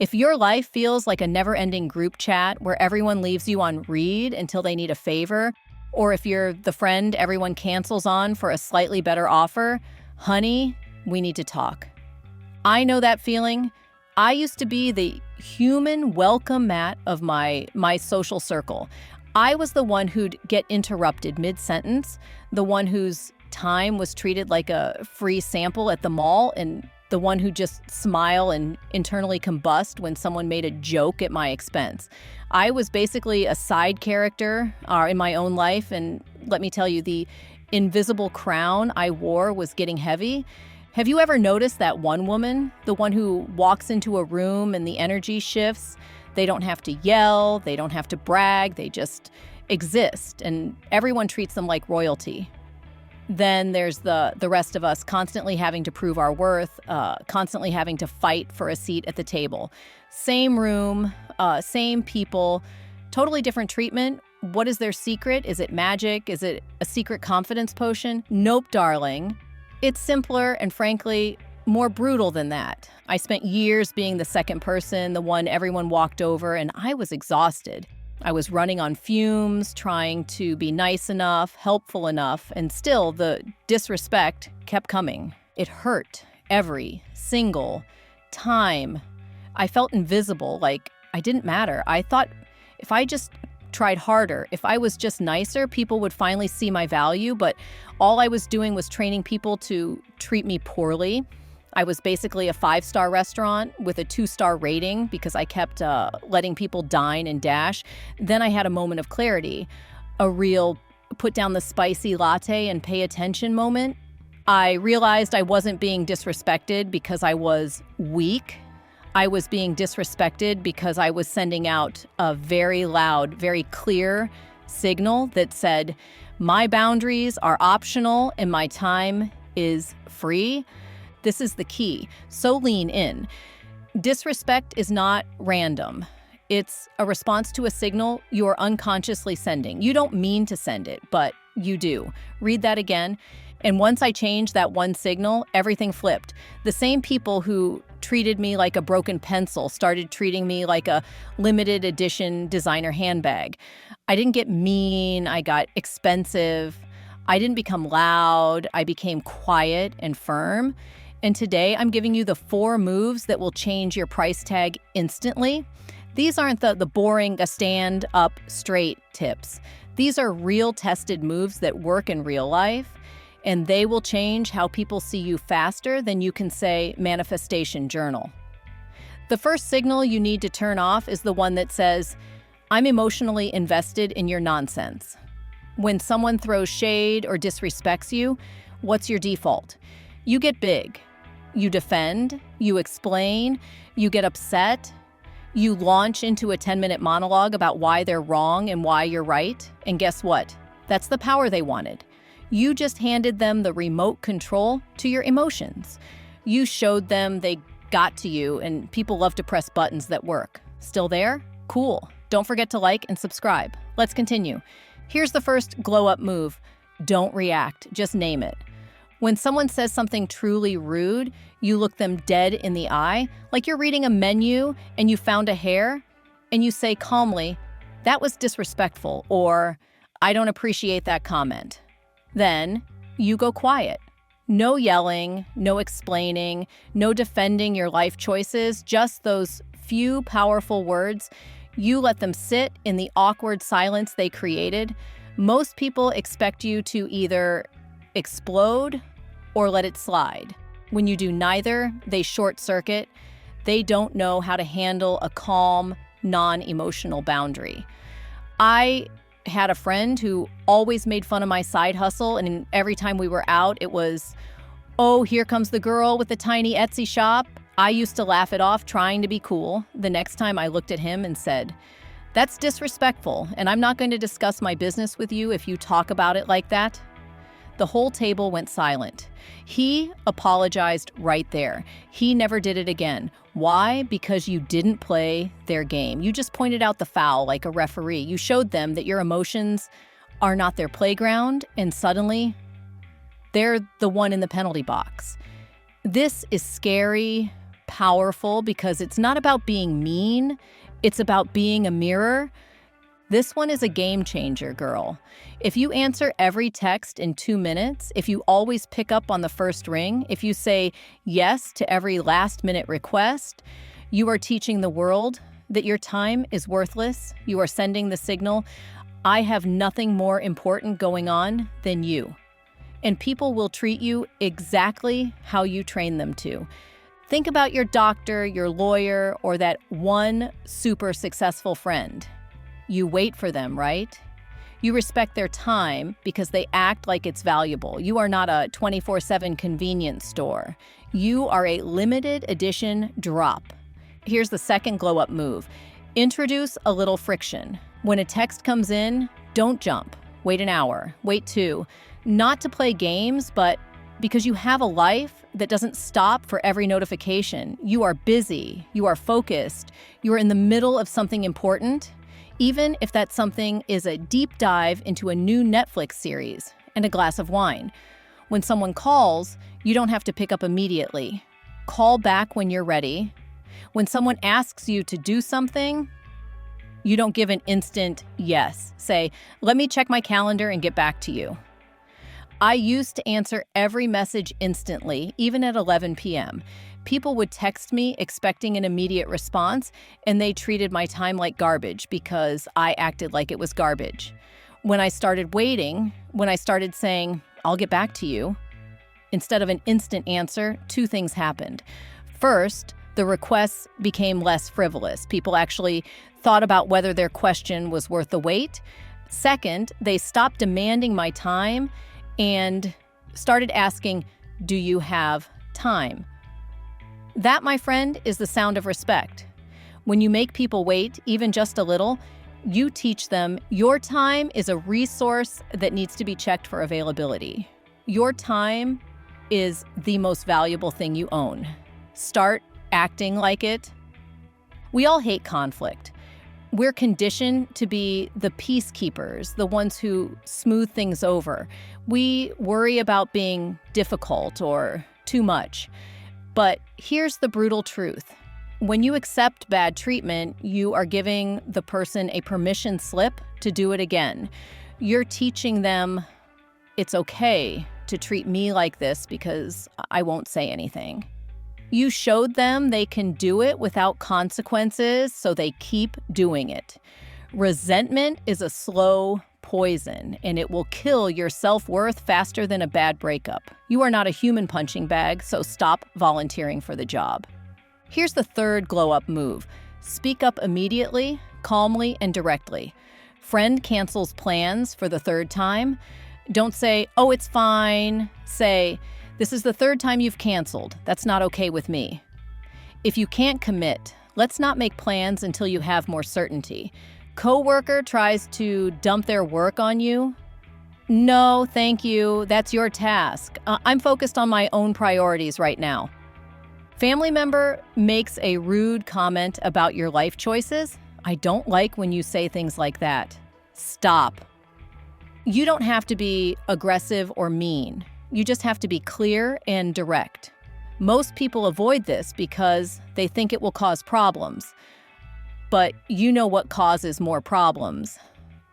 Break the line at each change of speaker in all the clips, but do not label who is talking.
If your life feels like a never-ending group chat where everyone leaves you on read until they need a favor, or if you're the friend everyone cancels on for a slightly better offer, honey, we need to talk. I know that feeling. I used to be the human welcome mat of my social circle. I was the one who'd get interrupted mid-sentence, the one whose time was treated like a free sample at the mall, and the one who just smile and internally combust when someone made a joke at my expense. I was basically a side character in my own life, and let me tell you, the invisible crown I wore was getting heavy. Have you ever noticed that one woman, the one who walks into a room and the energy shifts? They don't have to yell, they don't have to brag, they just exist, and everyone treats them like royalty. Then there's the rest of us constantly having to prove our worth, constantly having to fight for a seat at the table. Same room, same people, totally different treatment. What is their secret? Is it magic? Is it a secret confidence potion? Nope, darling. It's simpler and, frankly, more brutal than that. I spent years being the second person, the one everyone walked over, and I was exhausted. I was running on fumes, trying to be nice enough, helpful enough, and still the disrespect kept coming. It hurt every single time. I felt invisible, like I didn't matter. I thought if I just tried harder, if I was just nicer, people would finally see my value, but all I was doing was training people to treat me poorly. I was basically a 5-star restaurant with a 2-star rating because I kept letting people dine and dash. Then I had a moment of clarity, a real put down the spicy latte and pay attention moment. I realized I wasn't being disrespected because I was weak. I was being disrespected because I was sending out a very loud, very clear signal that said, my boundaries are optional and my time is free. This is the key. So lean in. Disrespect is not random. It's a response to a signal you're unconsciously sending. You don't mean to send it, but you do. Read that again. And once I changed that one signal, everything flipped. The same people who treated me like a broken pencil started treating me like a limited edition designer handbag. I didn't get mean. I got expensive. I didn't become loud. I became quiet and firm. And today I'm giving you the 4 moves that will change your price tag instantly. These aren't the boring stand up straight tips. These are real tested moves that work in real life, and they will change how people see you faster than you can say manifestation journal. The first signal you need to turn off is the one that says, I'm emotionally invested in your nonsense. When someone throws shade or disrespects you, what's your default? You get big. You defend, you explain, you get upset, you launch into a 10-minute monologue about why they're wrong and why you're right. And guess what? That's the power they wanted. You just handed them the remote control to your emotions. You showed them they got to you, and people love to press buttons that work. Still there? Cool. Don't forget to like and subscribe. Let's continue. Here's the first glow-up move. Don't react. Just name it. When someone says something truly rude, you look them dead in the eye, like you're reading a menu and you found a hair, and you say calmly, that was disrespectful, or I don't appreciate that comment. Then you go quiet. No yelling, no explaining, no defending your life choices, just those few powerful words. You let them sit in the awkward silence they created. Most people expect you to either explode or let it slide. When you do neither, they short circuit. They don't know how to handle a calm, non-emotional boundary. I had a friend who always made fun of my side hustle, and every time we were out, it was, oh, here comes the girl with the tiny Etsy shop. I used to laugh it off, trying to be cool. The next time I looked at him and said, that's disrespectful, and I'm not going to discuss my business with you if you talk about it like that. The whole table went silent. He apologized right there. He never did it again. Why? Because you didn't play their game. You just pointed out the foul like a referee. You showed them that your emotions are not their playground, and suddenly they're the one in the penalty box. This is scary, powerful because it's not about being mean, it's about being a mirror. This one is a game changer, girl. If you answer every text in 2 minutes, if you always pick up on the first ring, if you say yes to every last-minute request, you are teaching the world that your time is worthless. You are sending the signal, I have nothing more important going on than you. And people will treat you exactly how you train them to. Think about your doctor, your lawyer, or that one super successful friend. You wait for them, right? You respect their time because they act like it's valuable. You are not a 24/7 convenience store. You are a limited edition drop. Here's the second glow-up move. Introduce a little friction. When a text comes in, don't jump. Wait an hour. Wait 2. Not to play games, but because you have a life that doesn't stop for every notification. You are busy. You are focused. You are in the middle of something important. Even if that something is a deep dive into a new Netflix series and a glass of wine. When someone calls, you don't have to pick up immediately. Call back when you're ready. When someone asks you to do something, you don't give an instant yes. Say, let me check my calendar and get back to you. I used to answer every message instantly, even at 11 p.m. People would text me expecting an immediate response, and they treated my time like garbage because I acted like it was garbage. When I started waiting, when I started saying, I'll get back to you, instead of an instant answer, 2 things happened. First, the requests became less frivolous. People actually thought about whether their question was worth the wait. Second, they stopped demanding my time and started asking, do you have time? That, my friend, is the sound of respect. When you make people wait, even just a little, you teach them your time is a resource that needs to be checked for availability. Your time is the most valuable thing you own. Start acting like it. We all hate conflict. We're conditioned to be the peacekeepers, the ones who smooth things over. We worry about being difficult or too much. But here's the brutal truth. When you accept bad treatment, you are giving the person a permission slip to do it again. You're teaching them it's okay to treat me like this because I won't say anything. You showed them they can do it without consequences, so they keep doing it. Resentment is a slow poison, and it will kill your self-worth faster than a bad breakup. You are not a human punching bag, so stop volunteering for the job. Here's the third glow-up move. Speak up immediately, calmly, and directly. Friend cancels plans for the 3rd time. Don't say, oh, it's fine. Say, this is the 3rd time you've canceled. That's not okay with me. If you can't commit, let's not make plans until you have more certainty. Coworker tries to dump their work on you. No, thank you. That's your task. I'm focused on my own priorities right now. Family member makes a rude comment about your life choices. I don't like when you say things like that. Stop. You don't have to be aggressive or mean. You just have to be clear and direct. Most people avoid this because they think it will cause problems. But you know what causes more problems.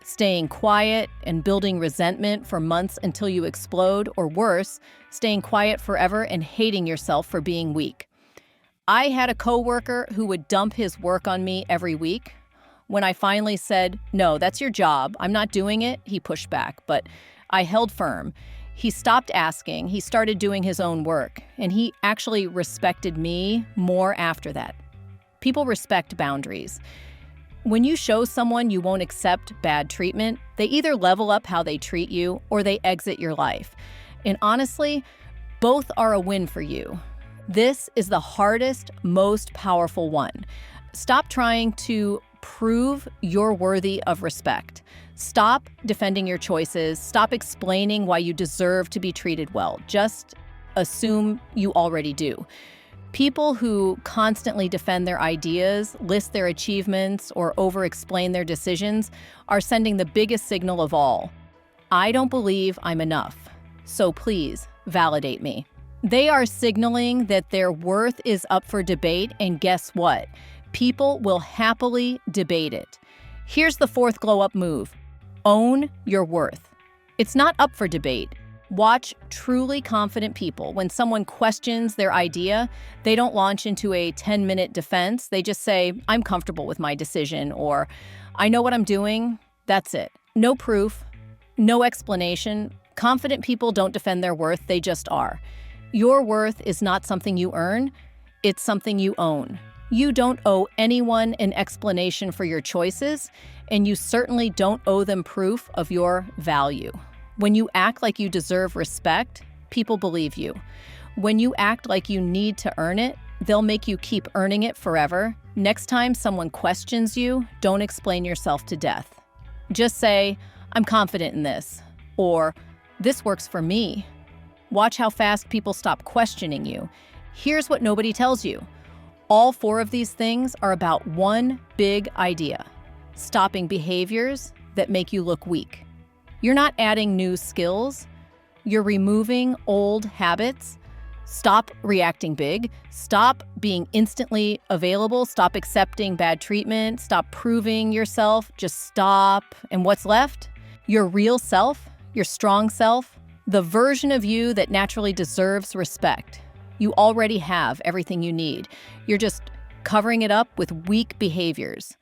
Staying quiet and building resentment for months until you explode, or worse, staying quiet forever and hating yourself for being weak. I had a coworker who would dump his work on me every week. When I finally said, no, that's your job, I'm not doing it, he pushed back, but I held firm. He stopped asking, he started doing his own work, and he actually respected me more after that. People respect boundaries. When you show someone you won't accept bad treatment, they either level up how they treat you or they exit your life. And honestly, both are a win for you. This is the hardest, most powerful one. Stop trying to prove you're worthy of respect. Stop defending your choices. Stop explaining why you deserve to be treated well. Just assume you already do. People who constantly defend their ideas, list their achievements, or over-explain their decisions are sending the biggest signal of all. I don't believe I'm enough, so please validate me. They are signaling that their worth is up for debate, and guess what? People will happily debate it. Here's the fourth glow up move. Own your worth. It's not up for debate. Watch truly confident people. When someone questions their idea, they don't launch into a 10-minute defense. They just say, I'm comfortable with my decision, or I know what I'm doing. That's it. No proof, no explanation. Confident people don't defend their worth, they just are. Your worth is not something you earn, it's something you own. You don't owe anyone an explanation for your choices, and you certainly don't owe them proof of your value. When you act like you deserve respect, people believe you. When you act like you need to earn it, they'll make you keep earning it forever. Next time someone questions you, don't explain yourself to death. Just say, I'm confident in this, or this works for me. Watch how fast people stop questioning you. Here's what nobody tells you. All four of these things are about one big idea: stopping behaviors that make you look weak. You're not adding new skills, you're removing old habits. Stop reacting big, stop being instantly available, stop accepting bad treatment, stop proving yourself, just stop. And what's left? Your real self, your strong self, the version of you that naturally deserves respect. You already have everything you need. You're just covering it up with weak behaviors.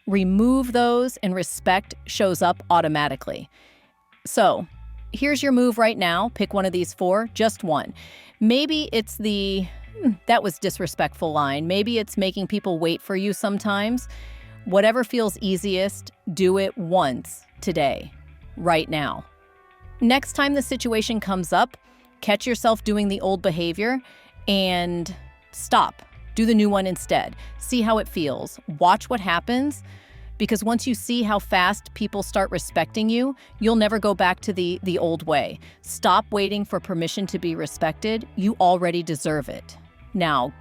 Remove those and respect shows up automatically. So, here's your move right now. Pick one of these four, just one. Maybe it's the, that was disrespectful line. Maybe it's making people wait for you sometimes. Whatever feels easiest, do it once today, right now. Next time the situation comes up, catch yourself doing the old behavior and stop. Do the new one instead. See how it feels. Watch what happens, because once you see how fast people start respecting you, you'll never go back to the old way. Stop waiting for permission to be respected. You already deserve it. Now,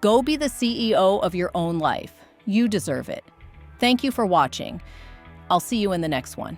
go be the CEO of your own life. You deserve it. Thank you for watching. I'll see you in the next one.